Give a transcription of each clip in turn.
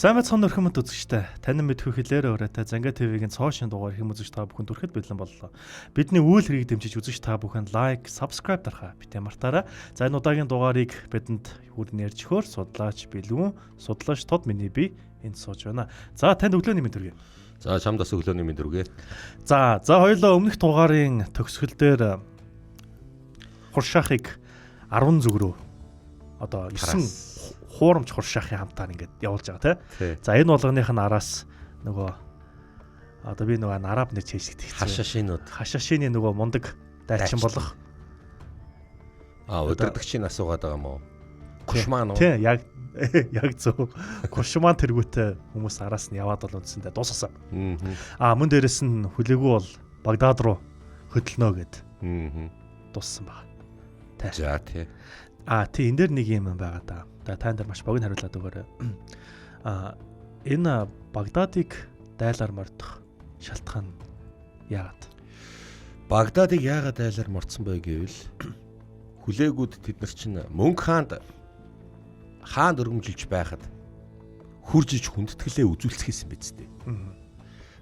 Сайн бацхан өрхөмөд үзэгчтэй. Танин мэдхүү хэлээр өрөөтэй Занга ТV-гийн цоошин дугаар хэм үзэгч та бүхэнд хүрэхэд бэлэн боллоо. Бидний үйл хэргийг дэмжиж үзэгч та бүхэнд лайк, subscribe дарахаа битээ мартаарай. За энэ удаагийн дугаарыг бидэнд хүрэн ярьж өгөхөөр судлаач Билүүн, судлаач Тод миний би энд сууж байна. За танд өглөөний мэнд хүргэе. За чамдас өглөөний мэнд хүргэе. За хоёулаа өмнөх дугаарын төгсгөл дээр хуршаахыг 10 зүг рүү одоо 9 хуурамч хуршаахын хамтаар ингээд явуулж байгаа тий. За энэ болгоных нь араас нөгөө одоо би нөгөө араб нэр чийжлэгдэх хашашины нөгөө мундаг дайчин болох өдөрдөгчийн асуугаад байгаа юм уу? Кушман уу? Тий, яг зөв. Кушман тэргүүтээ хүмүүс араас нь яваад бол үндсэндээ дууссан. Мөн дээрэс нь хүлээгүү бол Багдад руу хөдөлнө гэд. Дууссан байна. За тий. Тий энэ дэр нэг юм байгаа да. Тань дээр маш богино хариулаад өгөөрэй. Энэ Багдадыг дайлаар мордох шалтгаан яагаад? Багдадыг яагаад дайлаар мордсон бэ гэвэл хүлээгүүд тэд нар чинь мөнгө хаанд өргөмжилж байхад хуржиж хүндэтгэлээ үзүүлцгээсэн биз дээ.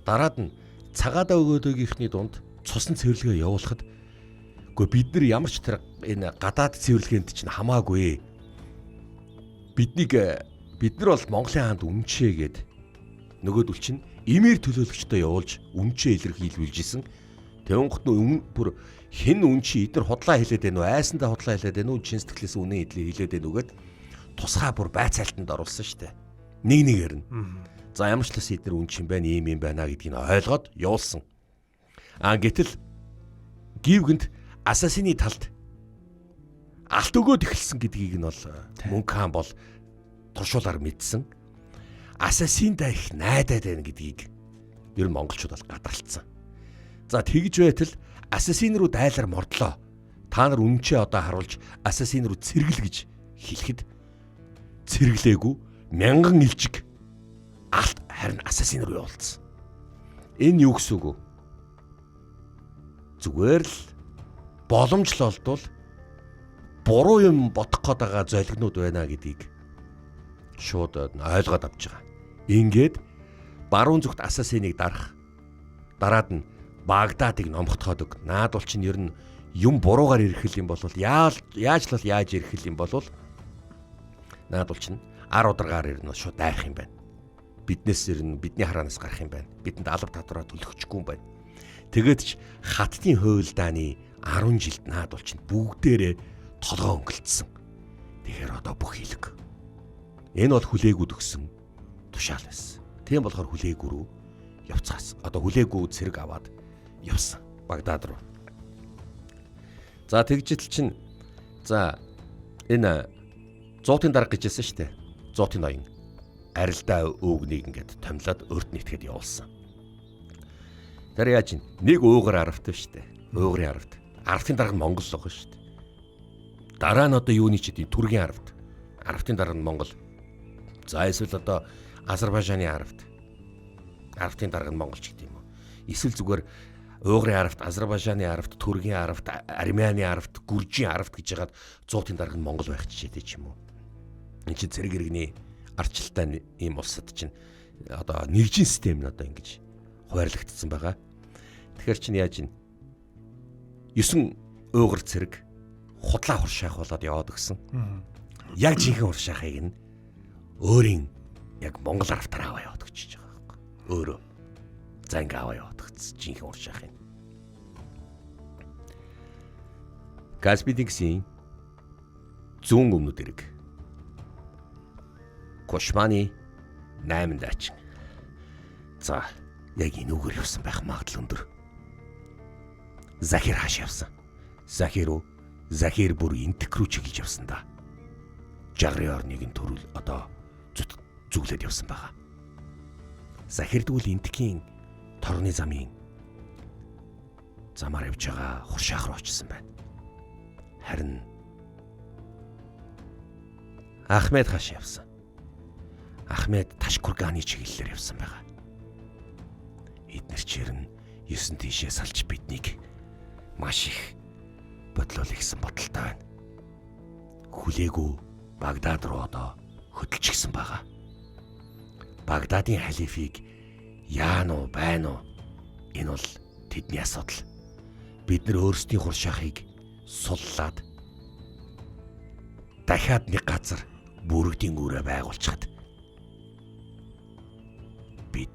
Дараад нь цагаадаа өгөөдөгийнхний дунд цусан цэвэрлэгээ явуулахад бид нар ямар ч тэр энэ гадаад цэвэрлэгээнд чинь хамаагүй. Бид нар бол Монголын хаанд үнчээ гэд нөгөөдөл чинь эмээр төлөөлөгчдөө явуулж үнчээ илэрхийлүүлж исэн. Тэнгуут нь бүр хэн үнчээ эдгээр худлаа хэлээд байна уу? Айсандаа худлаа хэлээд байна уу? Чин сэтгэлээс үнэн хэлээд байна үгээд тусгай бүр байцаалтанд оруулсан шүү дээ. Нэгээр нь. За ямар ч талаас эдгээр үнч юм байна, ийм юм байна гэдгийг ойлгоод явуулсан. Гэтэл гівгэнд Асасины талд алт өгөөд эхэлсэн гэдгийг нь бол мөнгө хаан бол туршуулаар мэдсэн. Асасиндаа их найдаад байна гэдгийг ер нь монголчууд бол гадралцсан. За тэгж байтал Асасин руу дайлар мордлоо. Та нар үнчээ одоо харуулж Асасин руу цэргэл гэж хэлэхэд цэрглээгүй мянган илжиг алт харин Асасин руу явуулсан. Энэ юу гэсэн үг вэ? Зүгээр л боломж л олдвол буруу юм бодох гээд байгаа золигнууд байна гэдгийг шууд ойлгоод авч байгаа. Ингээд баруун зүгт Асасиныг дарах, дараад нь Багдадыг номхотхоод наад бол чинь ер нь юм буруугаар ирэх юм бол яаж ирэх юм бол наад бол чинь 10 ударгаар ирнэ шууд дайрах юм байна. Биднээс ирнэ, бидний хараанаас гарах юм байна. Бидэнд алба татвараа төлөхгүй юм байна. Тэгээд ч хаттын хуйлдааны 10 жилд наад бол чинь бүгдээрээ толгоо өнгөлдсөн. Тэгэхээр одоо бүх хэлэг. Энэ бол хүлээгүүд өгсөн тушаал байсан. Тийм болохоор хүлээгүү рүү явцгаас. Одоо хүлээгүү цэрэг аваад явсан Багдад руу. За тэгжэл чинь энэ зуутын дарга гэжсэн шүү дээ. Зуутын ноён арилдаа өвгнийг ингээд томлоод өрт нийтгэхэд явуулсан. Тэр яаж нэг уугар аравт шүү дээ. Уугрын аравт. Аравтын дарга нь Монгол л байгаа шүү дээ. Дараа нь одоо юуны ч гэдэг Түргийн аравт. Аравтын дарга нь Монгол. За эсвэл одоо Азербайджаны аравт. Аравтын дарга нь Монголч гэдэг юм уу? Эсвэл зүгээр уугрын аравт, Азербайджаны аравт, Түргийн аравт, Армяны аравт, Гүржийн аравт гэж яагаад зуутын дарга нь Монгол байх чижээтэй ч юм уу? Энд чинь цэрэг иргэний арчилтай ийм улсад чинь одоо нэгжийн систем нь одоо ингэж хуваарлагдсан байгаа. Тэгэхээр чинь яаж ийн 9 уугар цэрэг худлаа хуршаах болоод яваад өгсөн. Яг жинхэнэ хуршаахыг нь өөрийн яг Монгол аравтаар аваа яваад өгч байгаа байхгүй. Өөрөө Занга аваа яваад өгсөн жинхэнэ хуршаахыг. Каспийдиксийн зүүн өмнөд эрэг. Кушманы 8 дайчин. За яг энэ үгээр явсан байх магадлал өндөр. Захир хааш явсан. Захир бүр интек рүү чиглэж явсан да. Жагрын орныг нь төрүүл одоо зүглээд явсан байгаа. Захир дүүл интекийн торны замаар явж байгаа хуршаах руу очсон байна. Харин Ахмед хааш явсан. Ахмед Ташкурганы чиглэлээр явсан байгаа. Эднэр чирэн 9 тийшээ салж биднийг маш их бодлол ихсэн бодолтой байна. Хүлээгүү Багдад руу одоо хөдөлчихсөн байгаа. Багдадын халифыг яан уу байна уу? Энэ бол тэдний асуудал. Бид нар өөрсдийн хуршаахыг суллаад дахиад нэг газар бүрэгдийн үрэ байгуулчихад бид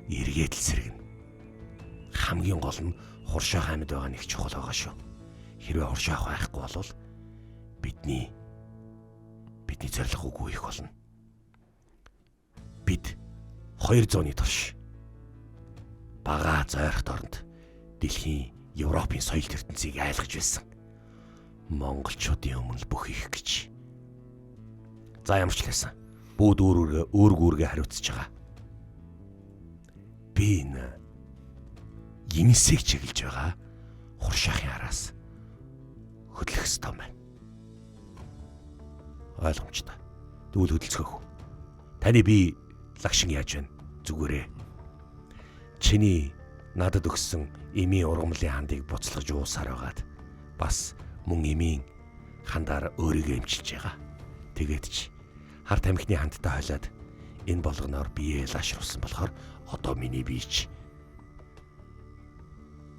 эргээд л сэргэнэ. Хамгийн гол нь хуршаах амьд байгаа нэг чухал байгаа шүү. Хэрвээ хуршаах байхгүй бол бидний зорилго үгүй их болно. Бид 200-ны турш бага зойрхот оронд дэлхийн Европын соёл ертөнцийг айлгаж байсан. Монголчуудын өмнө бүх их гэж. За ямар ч лсэн. Бүгд өөргөөргөө хариуцж байгаа. Би энэ гинсэг чиглэж байгаа хуршаахын араас хөдлөх ёстой байна. Ойлгомжтой. Тэгвэл хөдөлцгөөх. Таны би лагшин яаж байна? Зүгээрээ. Чиний надад өгсөн эмийн ургамлын хандыг буцалгаж уусаар байгаад бас мөн эмийн хандаар өөрийгөө эмчилж байгаа. Тэгээд ч хар тамхины хандтай хойлоод энэ болгоноор бие лашруулсан болохоор одоо миний бие ч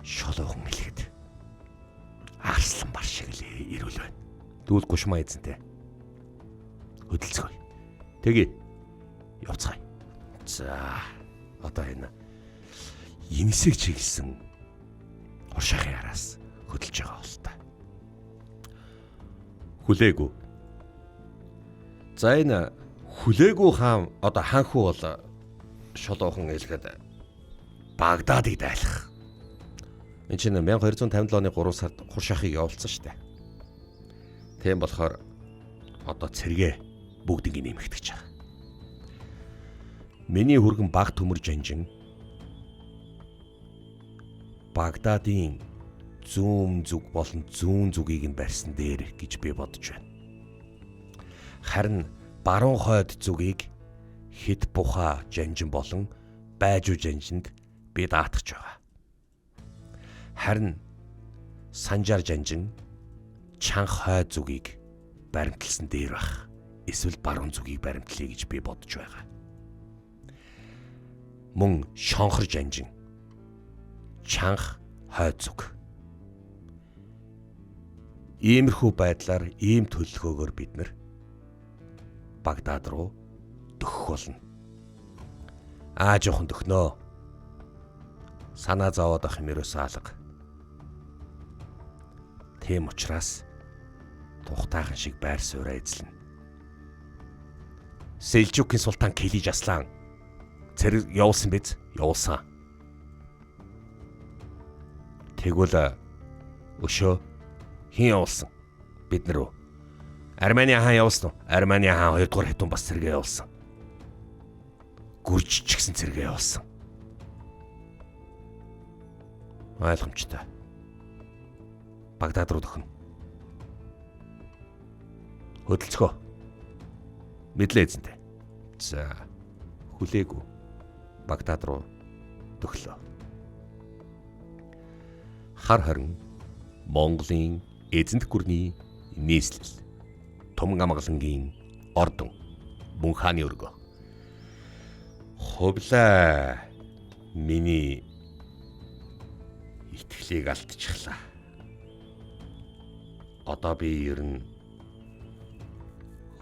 шолоохон хэлэхэд арслан бар шиг л ирүүл байна. Дүүл гушмаа эзэнтэй. Хөдөлцгөө. Тэгээ явцгаая. За одоо энэ инсэг чиглэсэн хуршаахын араас хөдөлж байгаа бол та. Хүлээгүү. За энэ хүлээгүү хаан одоо хаанхүү бол шолоохон ээлгээд Багдадыг дайлах. Энд чинь 1257 оны 3 сард хуршаахыг явуулсан шүү дээ. Тийм болохоор одоо цэргээ бүгдийг нэмэгдэж байгаа. Миний хүргэн баг төмөр жанжин Багдадын зүүн зүг болон зүүн зүгийг нь барьсан дээр гэж би бодож байна. Харин баруун хойд зүгийг хит буха жанжин болон байжуу жанжинд би даатгаж байгаа. Харин санжаар жанжин чанх хойд зүгийг баримтлсан дээр байх. Эсвэл баруун зүгийг баримтлая гэж би бодож байгаа. Мөн шонхор жанжин чанх хойд зүг. Иймэрхүү байдлаар ийм төлөлгөөгөөр бид нар Багдад руу дөхөх болно. Жоохон дөхнөө. Санаа зовоод ах юм ерөөсөө алга. Тийм учраас тухтайхан шиг байр сууриа эзлэнэ. Сэлжукийн султан Килиж Аслан цэрэг явуулсан биз? Явуулсан. Тэгвэл өшөө хин явуулсан? Бид нар уу? Армени хаан явуулсан уу? Армени хаан 2 дугаар хятад бас цэрэг явуулсан. Гүрж ч гэсэн цэрэг явуулсан. Ойлгомжтой. Багдад руу дөхнө. Хөдөлцгөө. Мэдлээ эзэнтэй. За хүлээгүү. Багдад руу төглөө. Хар харин Монголын эзэнт гүрний нийслэл Томон амгалангийн ордон мөн хааны өргөө. Хувлаа миний итгэлийг алдчихлаа. Одоо би ер нь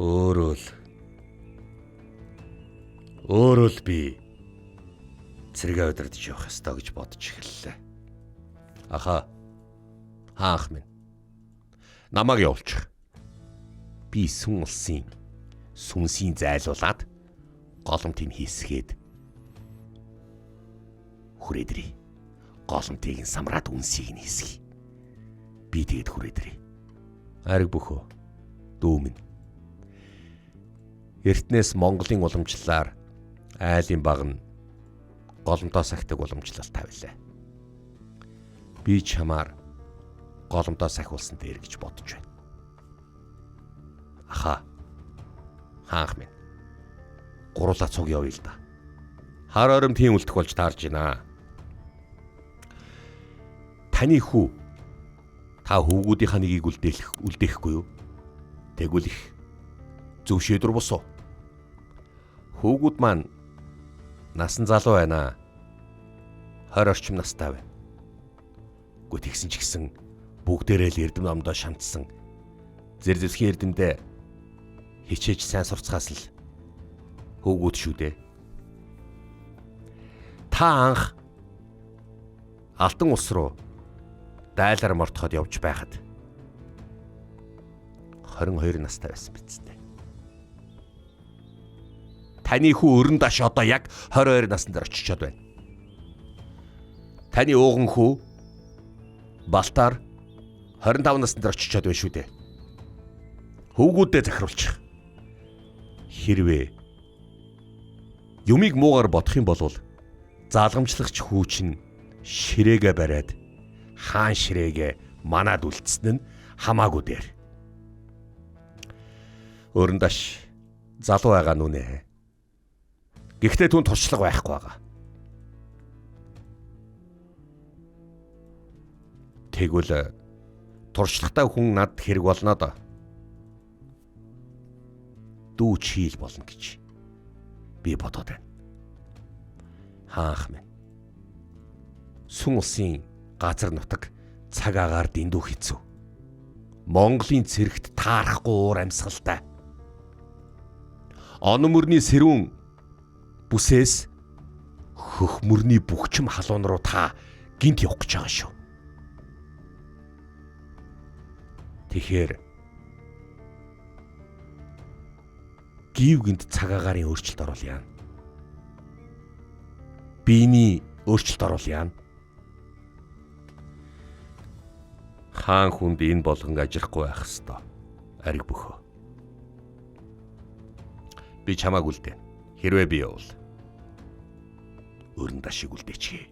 өөрөө л би цэрэгээ удирдах явах ёстой гэж бодож эхэллээ. Аха. Хаах минь. Намайг явуулчих. Би сүн улсын сүнсийн зайлуулаад голомтыг хийсгээд хүрээдрий. Голомтыг самраад үнсийг нь хийсгий. Би тэгэд хүрээдрий. Ариг бөхөө. Дүү минь. Эртнээс Монголын уламжлалаар айлын баг нь голомтоо сахидаг уламжлал тавилаа. Би чамаар голомтоо сахиулсан дээр гэж бодож байна. Аха. Хаах минь. Гурлаа цуг явъя л да. Хар ором тийм үлдэх болж таарж байна. Таны хүү та хүүгүүдийнхаа нэгийг үлдээхгүй юу? Тэгвэл их зөв шийдвэр босоо. Хүүгүүд маань насан залуу байна. 20 орчим настай байна. Гэхдээ тэгсэн ч гэсэн бүгдээрээ л эрдэм номдоо шамтсан. Зэр зэвсгийн эрдэмдээ хичээж сайн сурцгаас л хүүгүүд шүү дээ. Та анх Алтан ус руу дайлаар мортоход явж байхад 22 настай байсан биз дээ. Таны хүү өрн даш одоо яг 22 наснд очичод байна. Таны ууган хүү Балтаар 25 наснд очичод байна шүү дээ. Хүүгүүдэд захируулчих. Хэрвээ юмыг муугаар бодох юм бол заалгамжлагч хүү чинь ширээгээ бариад хаан ширээгээ манад үлдсэн нь хамаагүй дээр. Өрөндаш залуу байгаа нүнэ. Гэхдээ түн туршлага байхгүй байгаа. Тэгвэл туршлагатай хүн над хэрэг болно доо. Дүү чийл болно гэж би бодоод байна. Хаах минь. Сүн улсын газар нутаг цаг агаар дэндүү хэцүү. Монголын цэрэгт таарахгүй уур амьсгалтай. Он мөрний сэрүүн бүсээс хөх мөрний бүхчим халуун руу та гинт явах гэж байгаа шүү. Тэгэхээр гів гинт цаг агаарын өөрчлөлт оруулъя. Биений өөрчлөлт оруулъя. Хаан хүнд энэ болгон ажирахгүй байх ёстой. Ариг бөхөө. Би чамааг үлдээ. Хэрвээ би явал өрн дашиг үлдээчихье.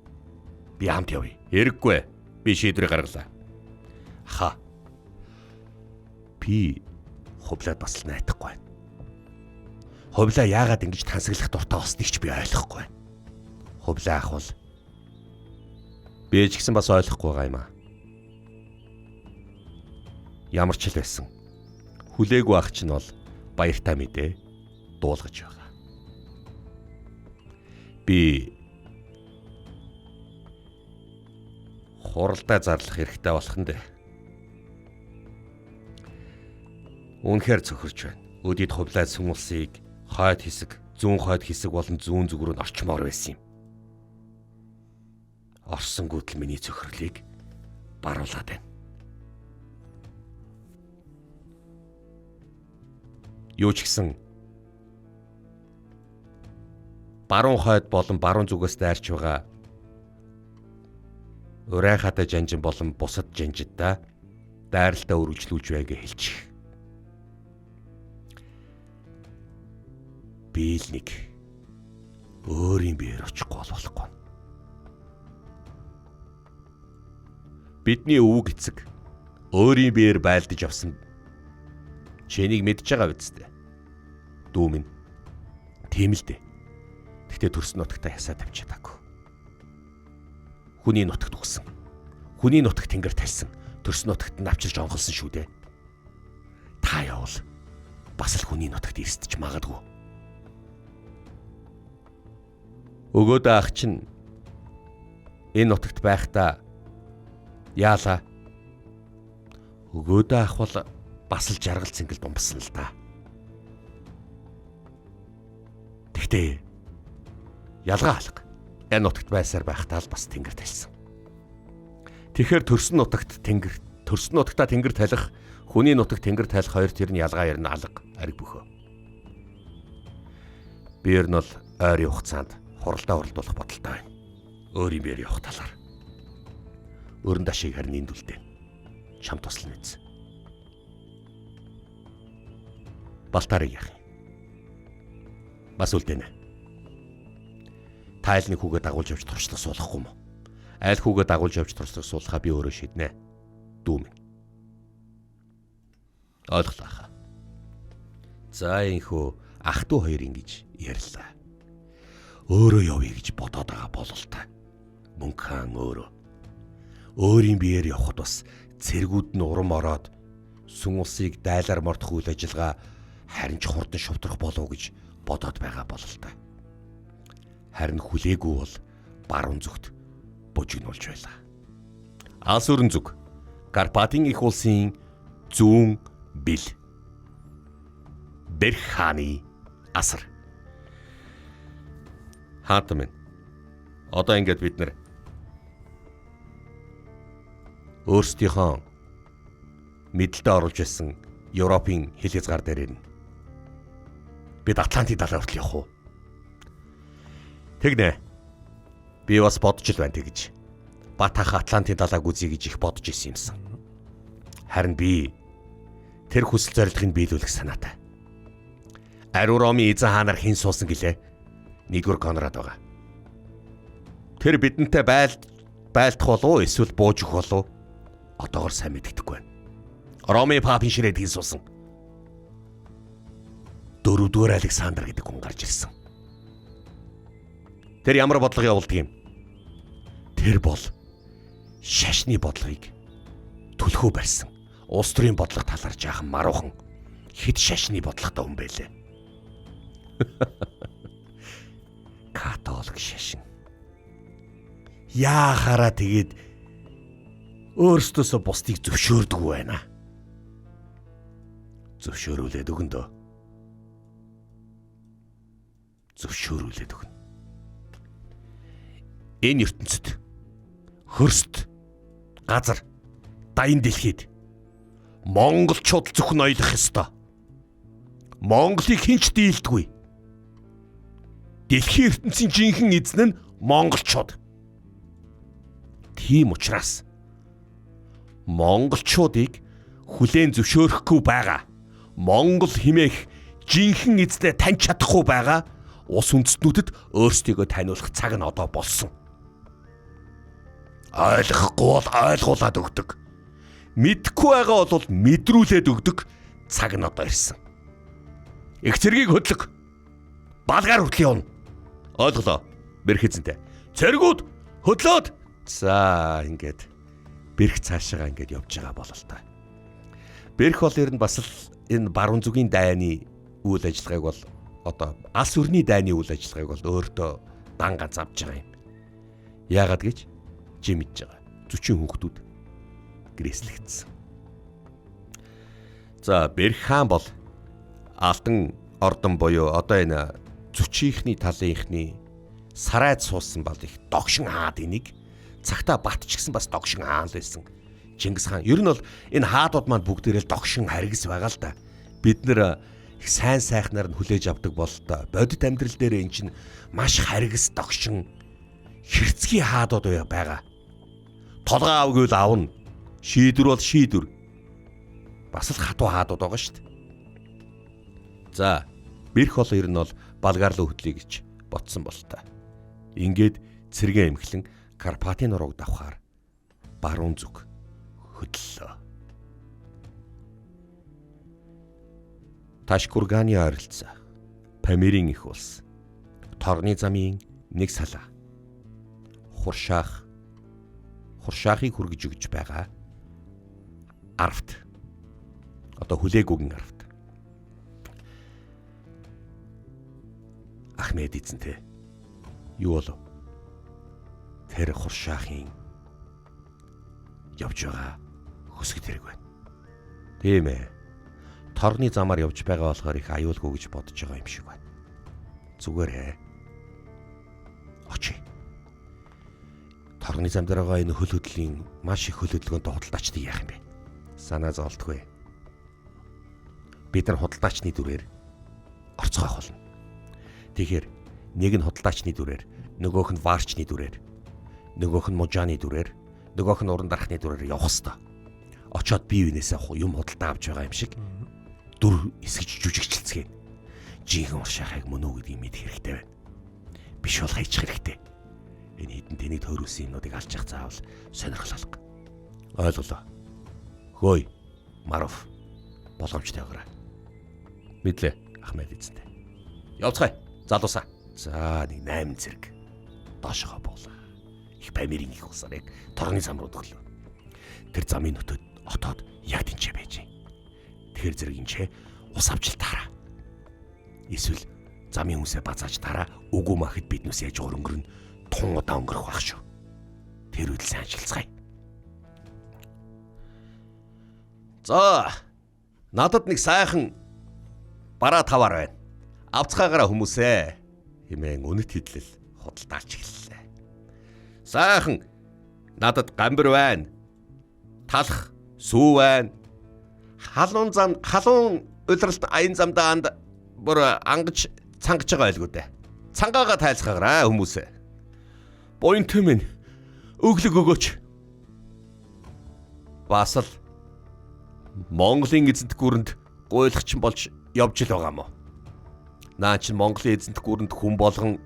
Би хамт явъя. Хэрэггүй. Би шийдвэр гаргалаа. Ха. Би хувлаад бас л найдахгүй байна. Хувлаа яагаад ингэж тансаглах дуртай болсныг ч би ойлгохгүй байна. Хувлаа ах бол би ч гэсэн бас ойлгохгүй байгаа юм аа. Ямар ч л байсан. Хүлээгүй ах чинь бол баяртай мэдээ дуулгаж байгаа. Би хуралдаа зарлах хэрэгтэй болох нь дээ. Үнэхээр цөхөрч байна. Өдид хувлаад сүм улсыг хойд хэсэг, зүүн хойд хэсэг болон зүүн зүг рүү орчмоор байсан юм. Орсон гүйтл миний цөхрлийг баруулаад байна. Юу ч гэсэн баруун хойд болон баруун зүгээс дайрч байгаа урайхатай жанжин болон бусад жанжидаа дайралтаа үргэлжлүүлж байгээ хэлчих. Би л нэг өөрийн биеэр очихгүй болохгүй. Бидний өвөг эцэг өөрийн биеэр байлдаж авсан чинийг мэдж байгаа биз дээ. Дүү минь. Тийм л дээ. Тэгтээ төрс нутагтаа ясаа тавьчихаагүй. Хүний нутагт үгсэн. Хүний нутагт тэнгэр талсан. Төрс нутагт навчирч онголсон шүү дээ. Та явал бас л хүний нутагт ирсдэж магадгүй. Өгөөдөө ах чинь энэ нутагт байхдаа яалаа. Өгөөдөө ах бол бас л жаргал цэнгэл думбасан л да. Тэгтээ ялгаа алга. Энэ нутагт байсаар байхдаа л бас тэнгэр талсан. Тэгэхээр төрсөн нутагт тэнгэр, төрсөн нутагтаа тэнгэр талих, хүний нутагт тэнгэр талих хоёр тэр нь ялгаа ярина алга ариг бөхөө. Биер нь бол ойрын хугацаанд хуралдаа уралдуулах бодолтой байна. Өөрийн биер явах талаар. Өрн дашиг харин энд үлдээ. Чам туслана биз. Балтарыг яах юм? Бас үлдэнэ. Та айлны хүүгээ дагуулж явж туршлага суулгахгүй мó? Айл хүүгээ дагуулж явж туршлага суулгахаа би өөрөө шийднэ. Дүү минь. Ойлголоо хаа. За энхүү ах トゥ хоёр ингэж ярьлаа. Өөрөө явъя гэж бодоод байгаа болол та. Мөнх хаан өөрөө. Өөрийн биеэр явхад бас цэргүүд нь урам ороод сүм улсыг дайлаар мордох үйл ажиллагаа харин ч хурдан шувдрах болов гэж бодоод байгаа бололтой. Харин хүлээгүй бол баруун зүгт бужигнуулж байлаа. Алс өрн зүг Карпатын их улсын зүүн бил. Берх хааны асар. Хаатам минь. Одоо ингээд бид нэр өөрсдийнхөө мэдлэлдээ оруулж ирсэн Европын хил хязгаар дээр ирнэ. Бид Атлантик далай хүртэл явах уу? Тэгнэ. Би бас бодож л байна тэгж. Батах Атлантик далайг үзье гэж их бодож исэн юмсан. Харин би тэр хүсэл зорилгыг биелүүлэх санаатай. Ариу Ромын эзэн хаанаар хэн суусан гэлээ? Нэгүр Конрад байгаа. Тэр бидэнтэй байлдах болов уу эсвэл бууж өгөх болов уу? Одоогор сайн мэддэхгүй байна. Ромын папын ширээд хэн суусан? 4-р Александр гэдэг хүн гарч ирсэн. Тэр ямар бодлого явуулдаг юм? Тэр бол шашны бодлогыг түлхүү барьсан. Улс төрийн бодлого талаар жаахан маруухан хэд шашны бодлоготой хүн байлээ. Католик шашин. Яахаараа тэгээд өөрсдөөсөө бусдыг зөвшөөрдөг байна. Зөвшөөрүүлээд өгөн дөө. Зөвшөөрүүлээд өгнө. Энэ ертөнцид хөрст газар дайын дэлхийд монголчууд зөвхөн ойлгох ёстой. Монголыг хинч дийлдэггүй. Дэлхийн ертөнцийн жинхэнэ эзэн нь монголчууд. Тийм учраас монголчуудыг хүлээн зөвшөөрөхгүй байгаа. Монгол хэмээх жинхэнэ эзнээ таньж чадахгүй байгаа улс үндэстнүүдэд өөрсдийгөө таниулах цаг нь одоо болсон. Ойлгохгүй бол ойлгуулад өгдөг. Мэдхгүй байгаа бол мэдрүүлээд өгдөг цаг нь одоо ирсэн. Их цэргийг хөдлөг. Балгаар хүртэл явна. Ойлголоо. Бэрх эзэнтэй. Цэргүүд хөдлөөд. За ингээд бэрх цаашаа ингээд явж байгаа болол та. Бэрх бол ер нь бас л энэ баруун зүгийн дайны үйл ажиллагааг бол одоо алс өрний дайны үйл ажиллагааг бол өөртөө дан ганц авч байгаа юм. Яагаад гэж чи мэдж байгаа. 40 хүүхдүүд гэрээслэгдсэн. За Бэрх хаан бол Алтан ордон буюу одоо энэ зүчийнхний талынхны сарайд суусан бол их догшин хаад энийг цагтаа бат ч гэсэн бас догшин хаан л байсан. Чингис хаан. Ер нь бол энэ хаадууд маань бүгдээрээ л догшин харгас байгаа л да. Бид нэр их сайн сайхнаар нь хүлээж авдаг бололтой. Бодит амьдрал дээр эн чинь маш харгас догшин хэрцгий хаадууд байгаа. Толгой аав гэвэл аавна. Шийдвэр бол шийдвэр. Бас л хатуу хаадууд байгаа шүү дээ. За, Бэрх бол ер нь бол Балгаар руу хөдлөе гэж ботсон болтой. Ингээд цэргээ эмхлэн Карпатын нурууг давхаар баруун зүг хөдлөлөө. Ташкурганы ойролцоо, Памирын их улс, Торны замын нэг салаа, Хуршаахыг хүргэж өгч байгаа арвт. Одоо хүлээгүүгийн арвт. Ахмед эзэнтэй. Юу болов? Тэр Хуршаахын явж байгаа хөсгөт хэрэг байна. Тийм ээ. Торны замаар явж байгаа болохоор их аюулгүй гэж бодож байгаа юм шиг байна. Зүгээрээ. Очие. Торны зам дээр байгаа энэ хөл хөдлийн маш их хөл хөдөлгөөнтэй худалдаачдыг яах юм бэ? Санаа зовлтгүй. Бид нар худалдаачны дүрээр орцгоох болно. Тэгэхээр нэг нь худалдаачны дүрээр, нөгөөх нь варчны дүрээр, нөгөөх нь мужааны дүрээр, нөгөөх нь уран дарахны дүрээр явах ёстой. Очоод бие биенээсээ юм худалдаа авч байгаа юм шиг дүр эсгэж жүжигчлцгээ. Жинхэнэ уршаахыг мөн үү гэдгийг мэдэх хэрэгтэй байна. Биш бол хайчих хэрэгтэй. Энэ хідэн тэнийг тойруулсан юмнуудыг алж явах заавал сонирхол алга. Ойлголоо. Хөөе, Маруф. Болгоомжтой байгаарай. Мэдлээ, Ахмед эзэнтэй. Явцгаая. Залуусаа. За нэг 8 зэрэг доошоо буулаа. Их Памирын их улсаар яг Торны зам руу төглөө. Тэр замын нөтөд отоод яг тэнцээ байж. Тэр зэрэг инчээ ус авч л таараа. Эсвэл Замын хүнсээ базааж тараа үгүй махад биднээс яж өнгөрн тун удаа өнгөрөх байх шүү. Тэр үед сайн ашиглацгаая. За надад нэг сайхан бараа таваар байна. Авцгаагаараа хүмүүсээ хэмээн үнэт хэдлэл худалдаач эхэллээ. Сайхан надад гамбар байна. Талах сүү байна. Халуун улиралт аян замдаанд бүр ангаж цангаж байгаа байлгүй дээ. Цангаага тайлцгаагаараа хүмүүсээ. Буянт минь өглөг өгөөч. Бас л Монголын эзэнт гүрэнд гуйлахчин болж явж л байгаа мó. Наа чин Монголын эзэнт гүрэнд хүн болгон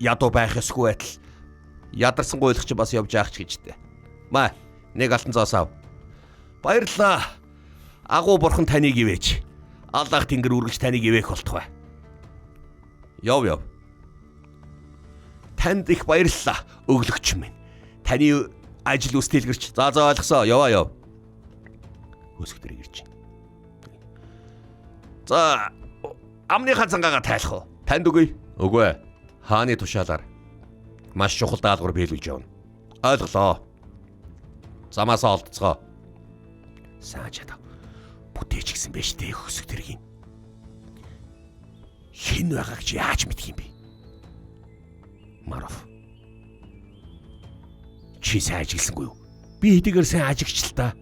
ядуу байх ёсгүй байтал ядарсан гуйлахч бас явж яах ч гэжтэй. Маа нэг алтан зоос ав. Баярлалаа. Агуу бурхан таныг ивэж. Аллах тэнгэр үргэлж таныг ивэх болтугай. Яв. Танд их баярлалаа өглөгч минь. Таны ажил үс дэлгэрч. За ойлгосоо. Яв. Өсөх дээр ирж байна. За амныхаа цангаага тайлах уу? Танд үгүй. Үгүй. Хааны тушаалаар маш чухал даалгавар биелүүлж явна. Ойлголоо. Замаасаа олдцгоо. Саажаа. Бүтээч гисэн байж тээ өсөх тэргийн. Хин байгааг чи яаж мэдх юм бэ? Маров. Чи сайн ажигласангүй юу? Би хэдийгээр сайн ажигч л та.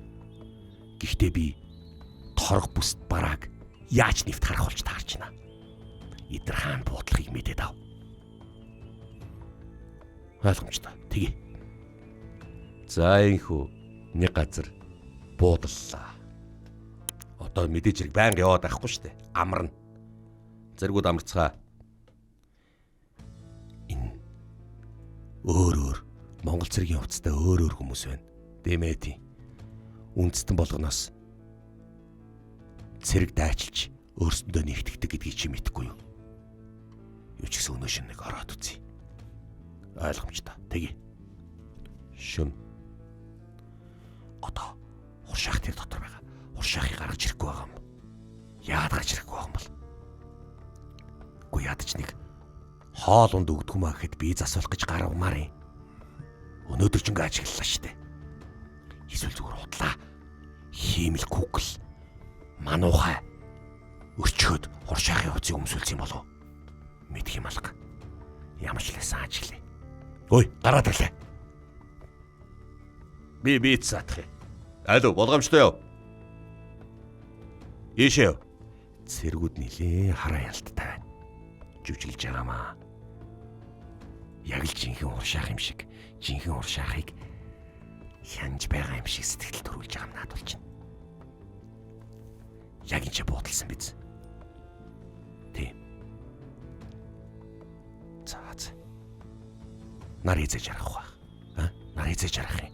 Гэхдээ би торг бүст барааг яаж нэвт харах болж таарч байна. Эдэр хаан буудлахыг мэдээд ав. Ойлгомжтой. Тэгье. За инхүү нэг газар буудлаа. Одоо мэдээж хэрэг байнга яваад байхгүй шүү дээ. Амарна. Зэргүүд амарцгаа. Энэ өөр Монгол цэргийн хувцастай өөр хүмүүс байна. Дэмэти. Үндэстэн болгоноос цэрэг дайчилж өөрсөндөө нэгтгэдэг гэдгийг чи мэдэхгүй юу? Юу ч гэсэн өнөө шин нэг ороод үзье. Ойлгомжтой. Тэгье. Шүм. Одоо хуршаах тэр дотор байгаа. Хуршаахыг гаргаж ирэхгүй байгаа юм. Яад гаргаж ирэхгүй байгаа юм бол? Үгүй ядаж нэг хоол унд өгдөг маа гэхэд би засвах гэж гарвмаар юм. Өнөөдөр ч ингээ ажиглалаа штэ. Эсвэл зүгээр худлаа. Хиймэл Google мануухай өрчөөд хуршаахын хувцсыг өмсүүлсэн юм болов. Мэдх юм алга. Ямар ч лсэн ажиглая. Ой, гараад ирлээ. Би цаатах юм. Алло, болгоомжтой юу? Ийшээ. Цэргүүд нилээ хараа ялттай байна. Жүжиглж байгаамаа. Яг л жинхэнэ уршаах юм шиг, жинхэнэ уршаахыг хянж байгаа юм шиг сэтгэл төрүүлж байгаа юм надад болж байна. Яг энэ ч буудалсан биз. Тийм. За. Нар хийжээж арах ба. Нар хийжээж арах юм.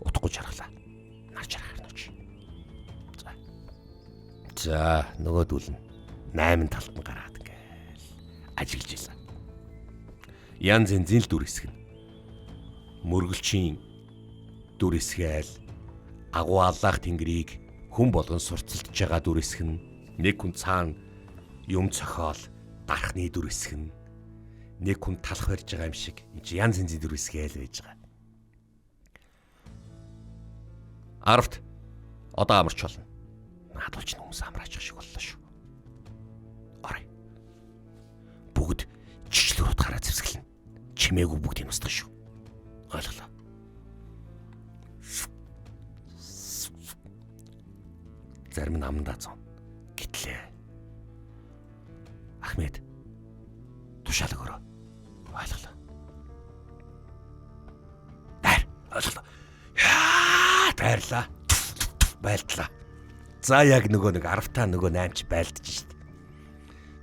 Утгагүй жаргалаа. Нар жаргах нүч. За, нөгөөдүүл нь 8 талд нь гараад ингээл ажиллаж илаа. Ян зэнзэн л дүр хэсэг нь. Мөргөлчийн дүр хэсгээл агуу аллах тэнгэрийг хүн болгон сурцалдж байгаа дүр хэсэг нь, нэг хүн цаана юм цохоол дарахны дүр хэсэг нь, нэг хүн талах барьж байгаа юм шиг энэ чи ян зэнзэн дүр хэсгээл байж байгаа. Арвт одоо амарч болно. Наадууч хүмүүс амраачих шиг боллоо шүү. Орой. Бүгд жижлөрөд гараа зэвсгэлнэ. Чимээгүй бүгдийг устгах шүү. Ойлголоо. Зарим нь амандаа зон. Гэтлээ. Ахмед. Тушаал өгөрөө. Ойлголоо. Ойлголоо. Баярлаа. Байлтлаа. За яг нөгөө нэг 10 та нөгөө 8 ч байлдаж шít.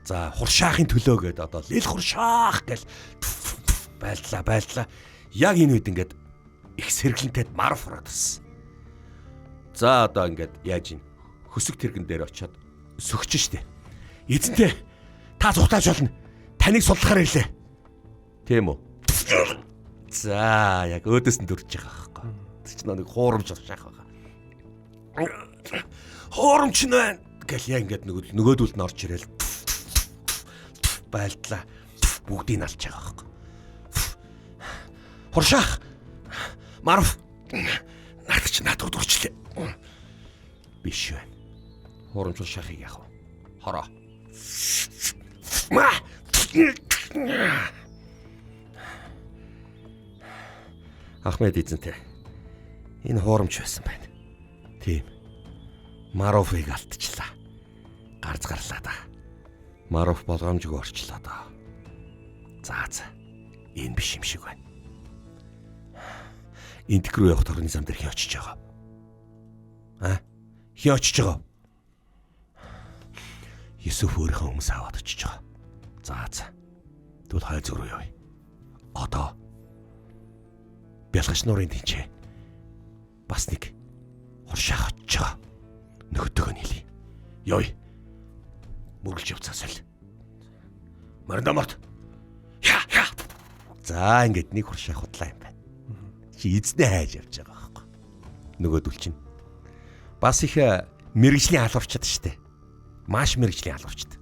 За хуршаахын төлөө гээд одоо л хуршаах гэл байлтлаа. Яг энэ үед ингээд их сэргэлэнтэд марф ороод ирсэн. За одоо ингээд яаж ийн хөсөг тэргэн дээр очиод сөгч шít. Эзэнтэй та цухтааж болно. Таныг судлахаар ирлээ. Тийм үү? За яг өөдөөс нь дөрж байгаа байхгүй. Тэр чинь нэг хуурамч шаах байгаа. Хуурамч нэ гэл яг ингээд нөгөөдүүлд нь орж ирэл. байлдлаа. Бүгдийг алж байгаа байхгүй. Хуршаах. Марв. Наад чи надад дурчлаа. Биш байна. Хуурамч хуршаахыг яах вэ? Хороо. Ахмед эзэнтэй. Энэ хуурамч байсан байна. Тийм. Маровыг алдчихлаа. Гарц гарлаа да. Маров болгоомжгүй орчлоо да. За. Энэ биш юм шиг байна. Энтг рүү явах торгоны зам дээр хий очиж байгаа. Хий очиж байгаа. Есүф өөрийнхөө хүмүүс аваад очиж байгаа. За. Тэгвэл хай зүг рүү явъя. Одоо бялгаш нуурын тэнцээ. Бас нэг хуршаах очиж байгаа. Нөхдөг нь хэлий. Явъя. Мөргөлж явцаасаа л. Марандамарт. Я. За ингээд нэг хуршаах худлаа юм байна. Чи эзнээ хайж явж байгаа байхгүй. Нөгөөдөл чинь бас их мэрэгжлийн алуурчд штэ. Маш мэрэгжлийн алуурчд.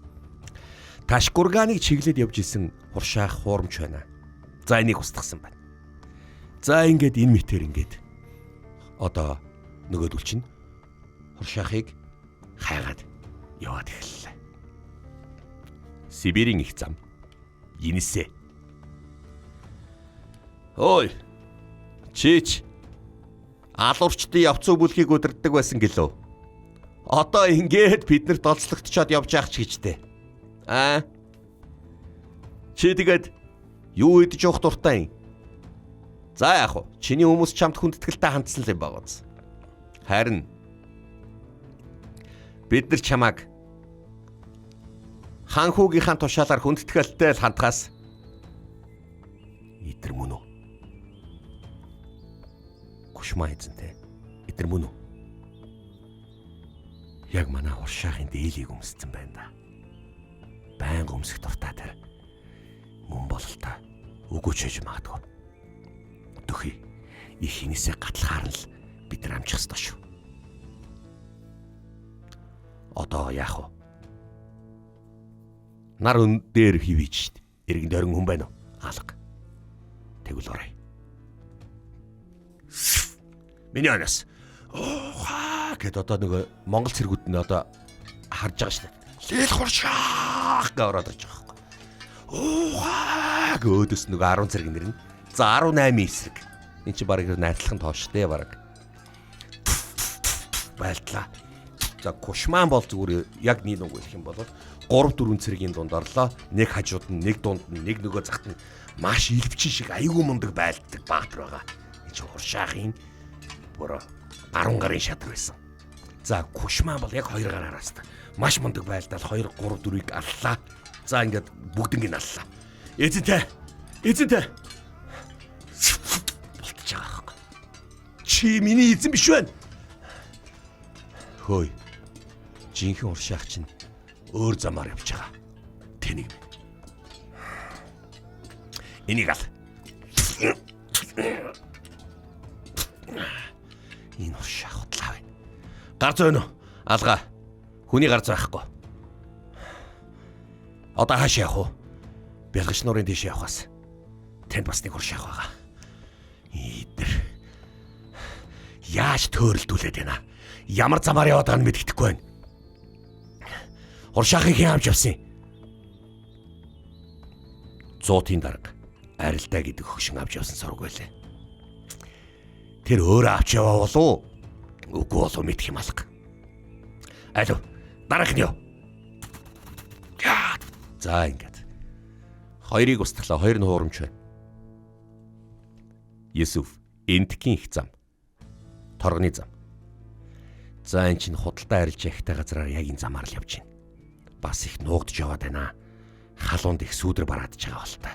Ташкурганыг чиглээд явж исэн хуршаах хуурамч байна. За энийг устгасан байна. За ингээд энэ мэтэр ингээд одоо нөгөөдөл чинь хуршаахыг хайгаад яваад эхэллээ. Сибирийн их зам. Енисэ. Ой. Чич. Алуурчдын явц бүлгийг удирддаг байсан гэлөө. Одоо ингээд биднэрт олцлогдчоод явж яах ч гэжтэй. Чи тэгээд юу идэж явах дуртай юм? За яах вэ? Чиний хүмүүс чамд хүндэтгэлтэй хандсан л юм байгаа биз. Харин бид нар чамааг ханхуугийнхаа тушаалаар хүндэтгэлтэй л хандхаас идэр мөн үү? Кушмаа эзэнтэй. Идэр мөн үү? Яг манай хуршаахын дээлийг өмссөн байна да. Байнга өмсөх дуртай тэр. Мөн бололтой. Үгүй ч хийж магадгүй. Төхий. Их хинээсээ гатлахаар л бид нар амжих ёстой шүү. Одоо яах вэ? Нар өн дээр хивэж штт. Иргэн дөрөн хүн байна уу? Алга. Тэгвэл орой. Миний анаас. Гэт одоо нөгөө Монгол цэргүүд нь одоо харж байгаа штт. Лeel хуршаах гэж ороод ирж байгаа байхгүй. Гөөдөс нөгөө 10 зэрэг нэр нь. За 18 эсрэг. Энд чи барыг найдлахын тооштой бараг. Байлтлаа. За кушман бол зүгээр яг нэг нэг гэх юм бол 3-4 цэрэгийн дунд орлоо. Нэг хажууд нь, нэг дунд нь, нэг нөгөө захт нь маш илвчин шиг аюу мундаг байлддаг баатар байгаа. Энэ чи хуршаахын бүр 10 гарын шатар байсан. За кушман бол яг 2 гараараас та. Маш мундаг байлдал 2 3 4-ийг аллаа. За ингээд бүгднийг аллаа. Эзэнтэй. Болтож байгаа. Чи миний эзэн биш байна. Хөөе. Жинхэнэ уршаах чинь өөр замаар явж байгаа. Тэнийг. Энийг ал. Энэ уршаах худлаа байна. Гар зөөнө. Алга. Хүний гар зөөхгүй. Одоо хааш явах вэ? Бялгаш нуурын дэше явахаас. Тэнд бас нэг уршаах байгаа. Идэр. Яаж төөрөлдүүлээд байна? Ямар замаар яваад байгааг нь мэддэхгүй байна. Уршаахыг хэн авч явсан? 100-ийн дарга арилдаа гэдэг хөшин авч явсан сорог байлаа. Тэр өөрөө авч яваа болов уу? Үгүй болов мэдх юм алга. Алуу, дараах нь юу? За ингээд. Хоёрыг устглаа, хоёр нь хуурамч байна. Есүф, энтгийн их зам. Торгоны зам. За энэ чинь худалдаа арилж яхтай газараар яг энэ замаар л явж байна. Бас их нуугдж яваад байна. Халуунд их сүүдэр бараадж байгаа бол та.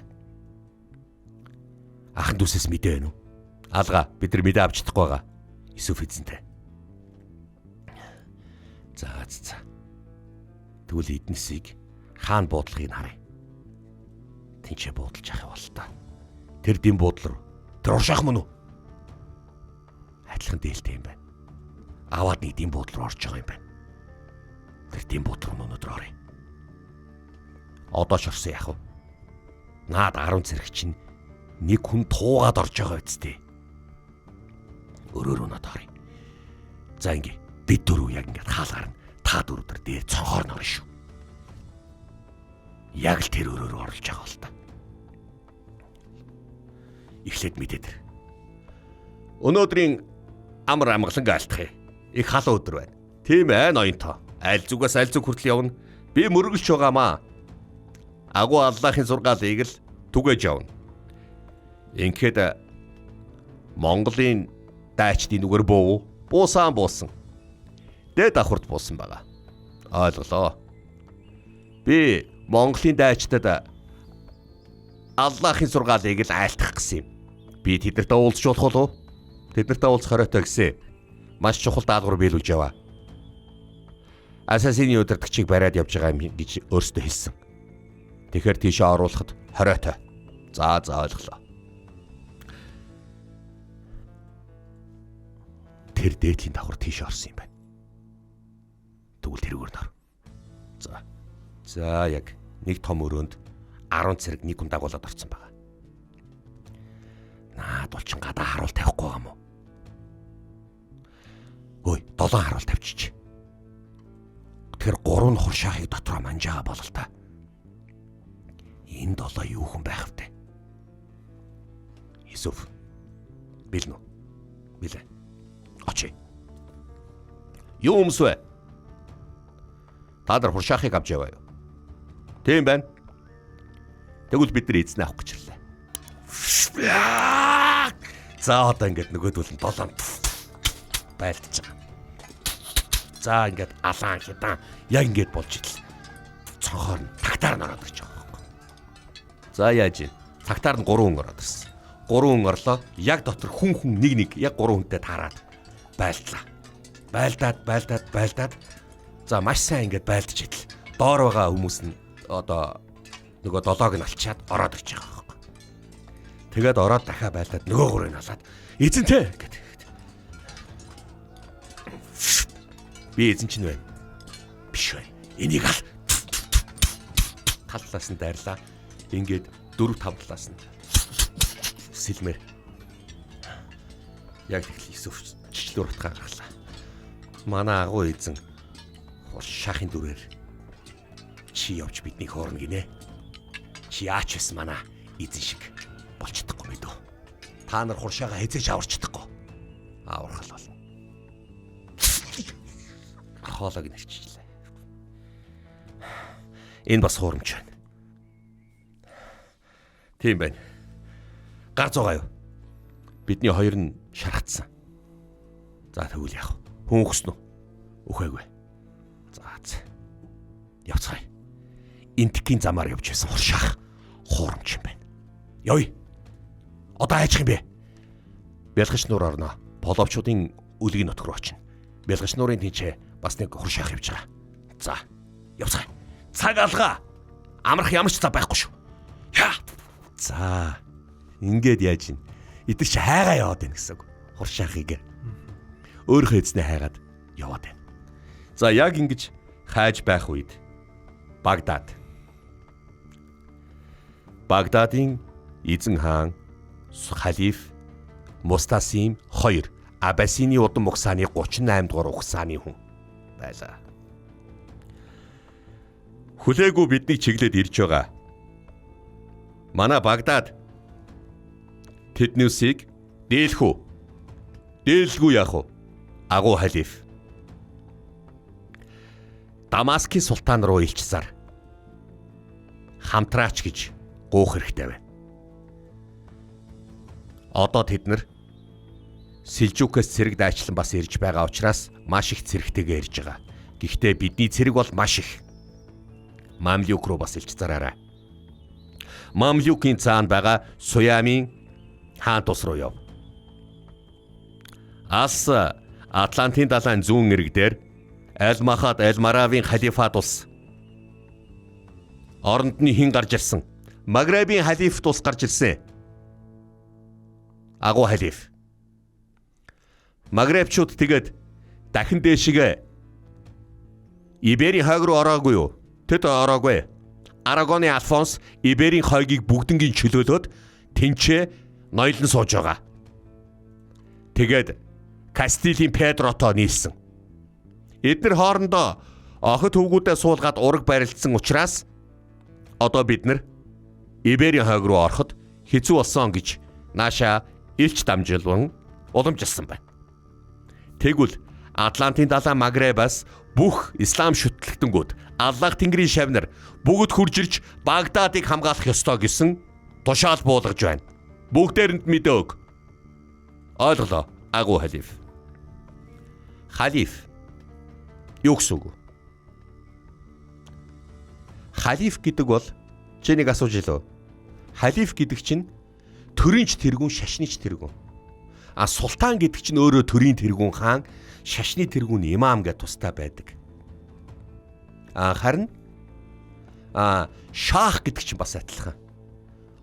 Ахын дүүсээс мэдээ байна уу? Алга, бид нар мэдээ авч чадахгүй байгаа. Есүф эзэнтэй. За. Тэгвэл эднэсийг хаан буудлагыг харъя. Тинчээ буудалж явах бол та. Тэр дэм буудлаар тэр уршаах мөн үү? Адилхан дээлтэй юм байна. Аваад нэг дэм буудлаар орж байгаа юм байна. Тэр дэм буудлаар өнөөдөр оръё. Одоо шорсон яах вэ? Наад 10 цэрэг чинь нэг хүн туугаад орж байгаа үсттэй. Өрөөрөө надад харъя. За ингээ бид дөрөв яг ингээд хаалгаар нь та дөрөв дээр цонхоор норно шүү. Яг л тэр өрөөрөө орлож байгаа бол та. Эхлээд мэдээд. Өнөөдрийн амар амгалан гаалтах их халуун өдөр байна. Тийм ээ ноёнтоо. Аль зүгээс аль зүг хүртэл явна. Би мөргөлж байгаамаа. Агуу Аллахын сургаалыг л түгэж явна. Ингээд Монголын дайчдын нүгэр буусан. Дээд давхурд буусан байгаа. Ойлголоо. Би Монголын дайчдад Аллахын сургаалыг л айлтгах гэсэн юм. Би тэднэртэй уулзч болох болов уу? Тэднэртэй уулзах хориотой гэсэн. Маш чухал даалгавар биелүүлж яваа. Асасины удирдагчийг бариад явж байгаа юм гэж өөртөө хэлсэн. Тэгэхээр тийшээ оруулахад хориотой. За ойлголоо. Тэр дээдлийн давхар тийш орсон юм байна. Тэгвэл тэрүүгээр нор. За яг нэг том өрөөнд 10 цэрэг нэг хүн дагуулад орсон байгаа. Наад бол чин гадаа харуул тавихгүй байгаа мó. Ой, 7 харуул тавьчих. Тэгэхээр 3 хуршаахыг дотроо манжаага болол та. Энэ 7 юу хүн байх втэ? Исуф. Билнэ. Билээ. Очи. Юу өмсвэ? Та нар хуршаахыг авч яваа юу? Тийм байна. Тэгвэл бид нар эзнээ авах гэж ирлээ. За одоо ингээд нөгөөдөл нь 7 байлдаж байгаа. За ингээд алаан хятан яг ингээд болж идэл. Цонхоор нь тагтаар нь ороод ирж байгаа байхгүй. За яаж юм? Тагтаар нь 3 хүн ороод ирсэн. 3 хүн орлоо. Яг дотор хүн нэг яг 3 хүнтэй таарад байлдлаа. Байлдаад. За маш сайн ингээд байлдаж идэл. Доор байгаа хүмүүс нь одоо нөгөө 7-ыг нь алчаад ороод ирж байгаа байхгүй. Тэгээд ороод дахиад байлдаад нөгөө 3-ыг алаад эзэнтэй гэдэг. Би эзэн чинь байна. Биш бай. Энийг ал. Таллаас нь дайрлаа. Ингээд 4-5 талаас нь сэлмэр. Яг тэгэл Исүф чичлүүр утгаа гаргалаа. Манай агуу эзэн хуршаахын дүрээр чи явж бидний хоорно гинэ. Чи аач байсан манай эзэн шиг болчихдохгүй мэдв. Та нар хуршаага хэзээ ч аварчдаггүй. Аврахал болно. Хоолойг нэрчлээ. Энэ бас хуурамч байна. Тийм байна. Гар зугаа юу? Бидний хоёр нь шаргацсан. За тэгвэл яах вэ? Хүн өгсөн үү? Үхээгүй. За. Явцгаая. Интекийн замаар явж байсан хуршаах хуурамч юм байна. Ёй. Одоо хайчих юм бэ? Бэлгэж нуур орно. Половчуудын үлгийн нутг руу очино. Бэлгэж нуурын тэнцээ бас нэг хуршаах явж байгаа. За. Явцгаая. Цаг алгаа. Амрах ямар ч цаг байхгүй шүү. Яа. За. Ингээд яаж ийн? Эдгээр чи хайгаа яваад байна гэсэн үг. Хуршаахыг өөрийнхөө эзнээ хайгаад яваад байна. За яг ингэж хайж байх үед Багдадын эзэн хаан халиф Мустасим 2 Абасины удам угсааны 38 дугаар угсааны хүн байлаа. Хүлээгүү биднийг чиглээд ирж байгаа. Манай Багдад тэднүүсийг дээлгүй яах вэ? Агуу халиф Дамаскын султан руу илчсаар хамтраач гэж гуух хэрэгтэй байна. Одоо тэд нар Сэлжукээс цэрэг дайчлан бас ирж байгаа учраас маш их цэрэгтэйгээ ирж байгаа. Гэхдээ бидний цэрэг бол маш их. Мамлюк руу бас илчсараарай. Мамлюкийн цаанд байгаа Суямын хаан тус руу яв. Ас Атлантын далайн зүүн эрэг дээр Аль-Махад Аль-Маравийн халифат ус. Оронд нь хин гарч ирсэн. Магребийн халиф тус гарч ирсэн. Агуу халиф. Магребчууд тэгээд дахин дээшгээ Ибери хойг руу ороогүй юу? Тэд ороогүй. Арагоны Алфонс Иберийн хойгийг бүгднгийн чөлөөлөөд тэнцээ ноёлон сууж байгаа. Тэгээд Кастилийн Педрото нийлсэн. Эдгээр хоорондоо охид хөвгүүдэд суулгаад ураг барилдсан учраас одоо бид нар Иберийн хойг руу ороход хэцүү болсон гэж нааша илч дамжуулан уламжилсан байна. Тэгвэл Атлантын далайн Магребаас бүх ислам шүтлэгтэнгүүд Аллах Тэнгэрийн шавнар бүгд хурж ирж Багдадыг хамгаалах ёстой гэсэн тушаал буулгаж байна. Бүгдээрэнд мэдээ өг. Ойлголоо, агуу халиф. Халиф юу гэсэн үг вэ? Халиф гэдэг бол чи нэг асууж илөө. Халиф гэдэг чинь төрийнч тэргүүн, шашнич тэргүүн. Султан гэдэг чинь өөрөө төрийн тэргүүн хаан, шашны тэргүүн имам гэж тустай байдаг. Харин шах гэдэг чинь бас адилхан.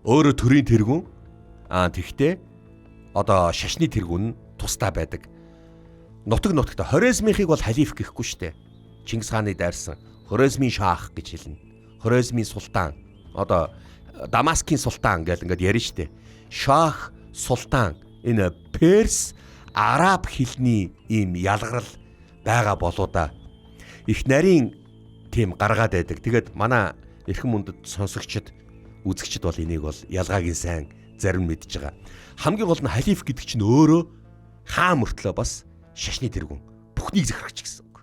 Өөрөө төрийн тэргүүн, тэгтээ одоо шашны тэргүүн нь тустай байдаг. Нутагт Хорезмийнхийг бол халиф гэхгүй штэ. Чингис хааны дайрсан Хорезмийн шах гэж хэлнэ. Хорезмийн султан, одоо Дамаскын султан гэж ингээд ярина штэ. Шах, султан энэ Перс, Араб хэлний ийм ялгарл байгаа болоо да. Их нарийн тийм гаргаад байдаг. Тэгээд манай эрхэм мөндөд сонсогчд, үзэгчд бол энийг бол ялгаагийн сайн зарим мэдж байгаа. Хамгийн гол нь халиф гэдэг чинь өөрөө хаан мөртлөө бас шашны тэргүүн бүхнийг захирагч гэсэн үг.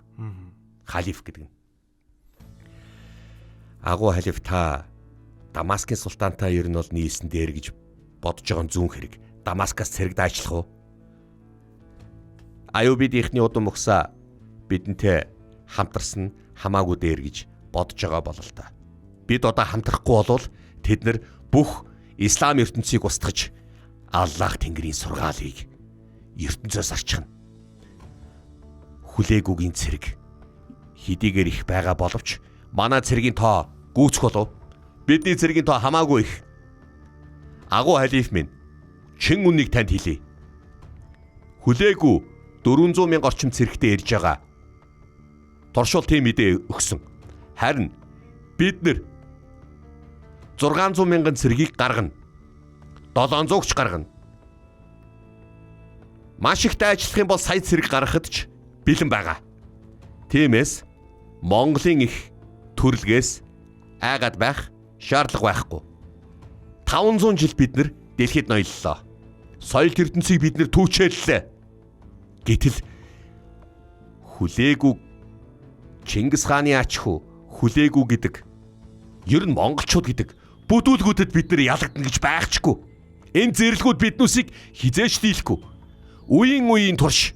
Халиф гэдэг нь. Агуу халиф та Дамаскын султантай ер нь бол нийлсэн дээр гэж бодож байгаа зүүн хэрэг. Дамаскаас цэрэг дайчлах уу? Аюубидийнхний удам ухсаа бидэнтэй хамтарсан хамаагүй дээр гэж бодож байгаа болол та. Бид одоо хамтрахгүй болвол тэд нар бүх ислам ертөнцийг устгаж Аллах Тэнгэрийн сургаалыг ертөнцөөс арчихна. Хүлээгүүгийн цэрэг хэдийгээр их байгаа боловч манай цэргийн тоо гүйцэх болов. Бидний цэргийн тоо хамаагүй их. Агуу халиф минь чин үннийг танд хэлье. Хүлээгүү 400,000 орчим цэрэгтэй ирж байгаа. Торшуул тийм мэдээ өгсөн. Харин бид нэр 600,000 цэргийг гаргана. 700-ч гаргана. Маш их дайчлах юм бол сая цэрэг гаргахад ч бэлэн байгаа. Тиймээс Монголын их төрлгээс айгаад байх шаардлага байхгүй. 500 жил бид нар дэлхийд ноёллоо. Соёл ертөнцийг бид нар түүчээллээ. Гэтэл хүлээгүү Чингис хааны ач хүү хүлээгүү гэдэг ер нь монголчууд гэдэг бүдүүлгүүдэд бид нар ялагдана гэж байхчгүй. Энэ зэрлэгүүд биднүүсийг хизээч дийлэхгүй. Үеийн турш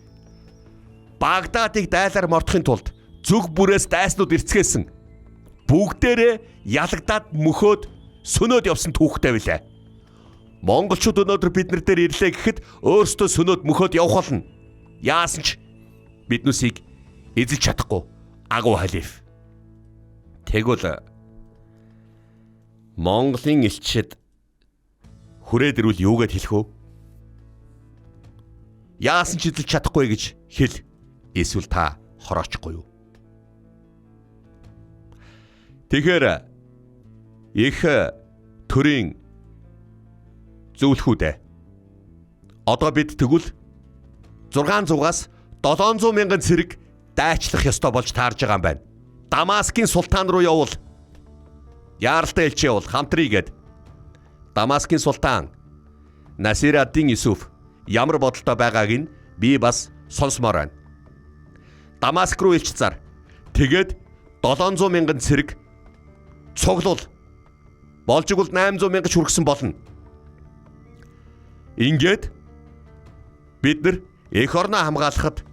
Багдадыг дайлаар мордохын тулд зүг бүрээс дайснууд ирцгээсэн. Бүгдээрээ ялагдаад мөхөөд сөнөөд явсан түүхтэй билээ. Монголчууд өнөөдөр бид нар дээр ирлээ гэхэд өөрсдөө сөнөөд мөхөөд явах болно. Яасан ч биднүүсийг эзэлж чадахгүй агуу халиф. Тэгвэл Монголын элчид хүрээд ирвэл юугээд хэлэх вэ? Яасан ч эзэлж чадахгүй гэж хэл. Эсвэл та хороочихгүй юу? Тэгэхээр их төрийн зөвлөхүүдээ одоо бид тэгвэл 600-аас 700,000 цэрэг дайчлах ёстой болж таарж байгаа юм байна. Дамаскын султан руу явуул. Яаралтай элч явуул хамтрий гээд. Дамаскын султан Насир ад-Дин Юсуф ямар бодолтой байгааг нь би бас сонсмоор байна. Дамаск руу элч зар. Тэгээд 700,000 цэрэг цуглуул. Болж игэл 800,000 ч хүргэсэн болно. Ингээд бид нар эх орноо хамгаалахад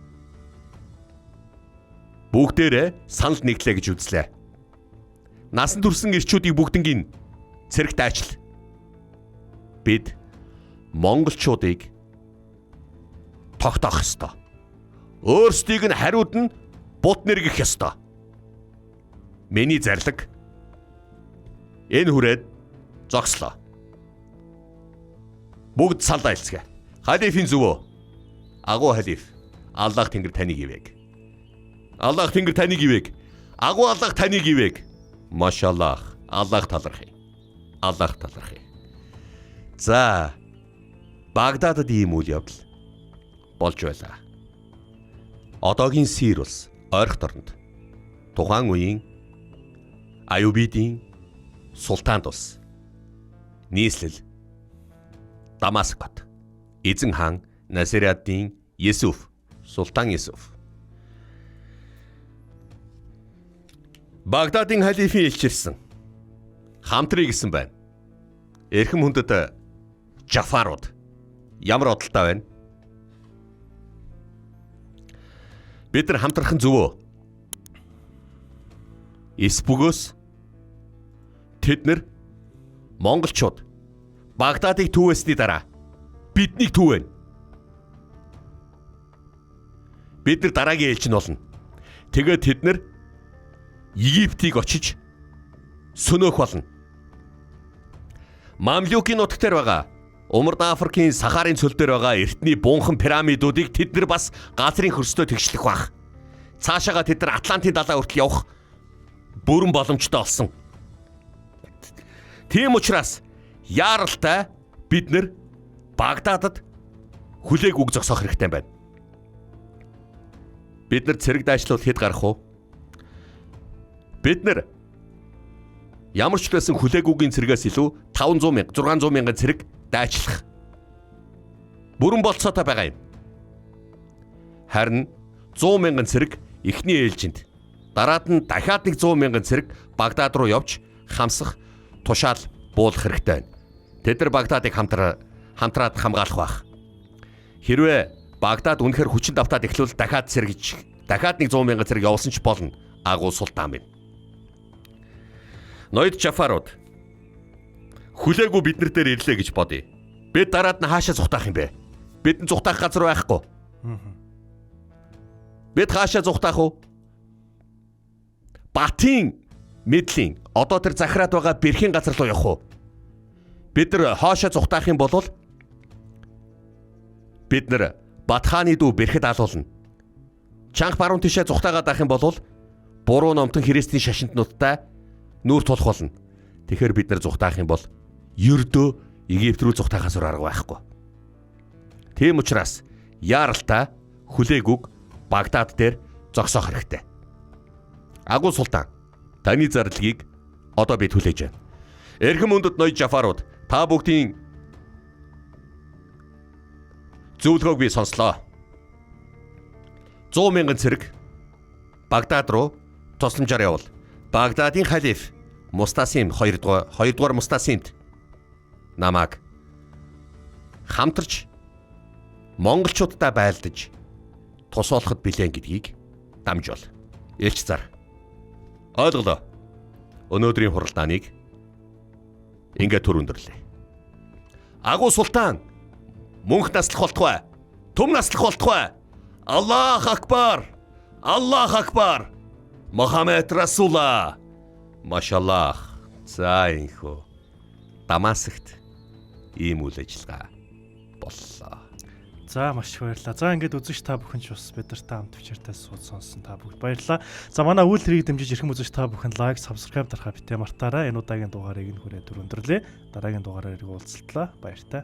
бүгдээрээ санал нэгтлээ гэж үзлээ. Насан турсан ирчүүдийг бүгднийг цэрэгт ажил. Бид монголчуудыг тогтоох ёстой. Өөрсдийг нь хариуд нь бут нэргэх ёстой. Миний зарлаг энэ хүрээд зогслоо. Бүгд салдаа хэлцгээ. Халифын зүвөө. Агуу халиф. Аллах Тэнгэр таныг ивэг. Аллах Тэнгэр таныг ивэг. Агуу Аллах таныг ивэг. Машаллах. Аллах талархъя. Аллах талархъя. За Багдадад ийм үйл явдал болж байлаа. Одоогийн Сир улс ойрхот оронд тухайн үеийн Аюбидийн султанд улс нийслэл Дамаскот эзэн хаан Насираддин Есүф султан Есүф Багдадын халифын илчилсэн хамтрыг гисэн байна. Эрхэм хүндэт Жафарууд ямар бодолтой байна? Бид нар хамтрахын зөвөө. Эс бөгөөс тэд нар монголчууд Багдадыг түүсний дараа биднийг түүвэн. Бид нар дараагийн ээлж нь болно. Тэгээд тэд нар Египтийг очиж сөнөөх болно. Мамлюкийн нутаг дээр байгаа Умард Африкийн Сахарын цөл дээр байгаа эртний бунхан пирамидуудыг тэд нар бас газрын хөрстөө тэгшлэх бах. Цаашаага тэд нар Атлантын далай хүртэл явах бүрэн боломжтой болсон. Тийм учраас яаралтай бид нар Багдадад хүлээг үг зогсоох хэрэгтэй байна. Бид нар цэрэг дайчлуул хэд гарах уу? Бид нар ямар ч байсан хүлээгүүгийн цэргээс илүү 500 мянга 600 мянган цэрэг дайчлах бүрэн болцоотой байгаа юм. Харин 100 мянган цэрэг эхний ээлжинд, дараад нь дахиад нэг 100 мянган цэрэг Багдад руу явж хамсах, тушаал буулгах хэрэгтэй байна. Тэд нар Багдадыг хамтраад хамгаалах байх. Хэрвээ Багдад үнэхээр хүчин давтаад эхлүүл дахиад нэг 100 мянган цэрэг явуулсан ч болно. Агуу султан байна. Ноёд Жафарууд хүлээгүү бид нар дээр ирлээ гэж бодъё. Бид дараад нь хаашаа зүхтаах юм бэ? Бид нь зүхтаах газар байхгүй. Бид хаашаа зүхтаах уу? Батын мэдлийн одоо тэр захираад байгаа бэрхийн газар руу явах уу? Бид нар хаашаа зүхтаах юм бол бид нар Батхааны дүү бэрхэд алуулна. Чанга баруун тишээ зүхтаагаад авах юм бол буруу номтон Христийн шашинтнуудтай нүүр тулах болно. Тэгэхээр бид нар зүхтаах юм бол ердөө Египт рүү зүхтаахаас арга байхгүй. Тийм учраас яаралтай хүлээгүүг Багдад дээр зогсоох хэрэгтэй. Агуу султан, таны зарлагыг одоо бид хүлээж байна. Эрхэм хүндэт ноёд Жафарууд, та бүгдийн зөвлөгөөг би сонслоо. 100 мянган цэрэг Багдад руу тусламжаар явуул. Багдадын халиф Мустасим 2-р Мустасимд намайг хамтарч монголчуудтай байлдаж тусуулахад билэн гэдгийг дамжуул. Элч зар. Ойлголоо. Өнөөдрийн хуралдааныг ингээд төр өндөрлөө. Агуу султан мөнх наслах болтугай. Төм наслах болтугай. Аллах акбар. Аллах акбар. Мухаммед Расулаа. Машаллах. За инхүү. Дамаскт ийм үйл ажиллагаа боллоо. За маш их баярлалаа. За ингээд үзэж та бүхэн ч бас бид нартай хамт бичээртэй сонсон та бүгд баярлалаа. За манай үйл хэрийг дэмжиж ирхэн үзэж та бүхэн лайк, subscribe дарахаа битээ мартаарай. Энэ удаагийн дугаарыг нь хүрээд өндөрлөө. Дараагийн дугаараар уулзлаа. Баяртай.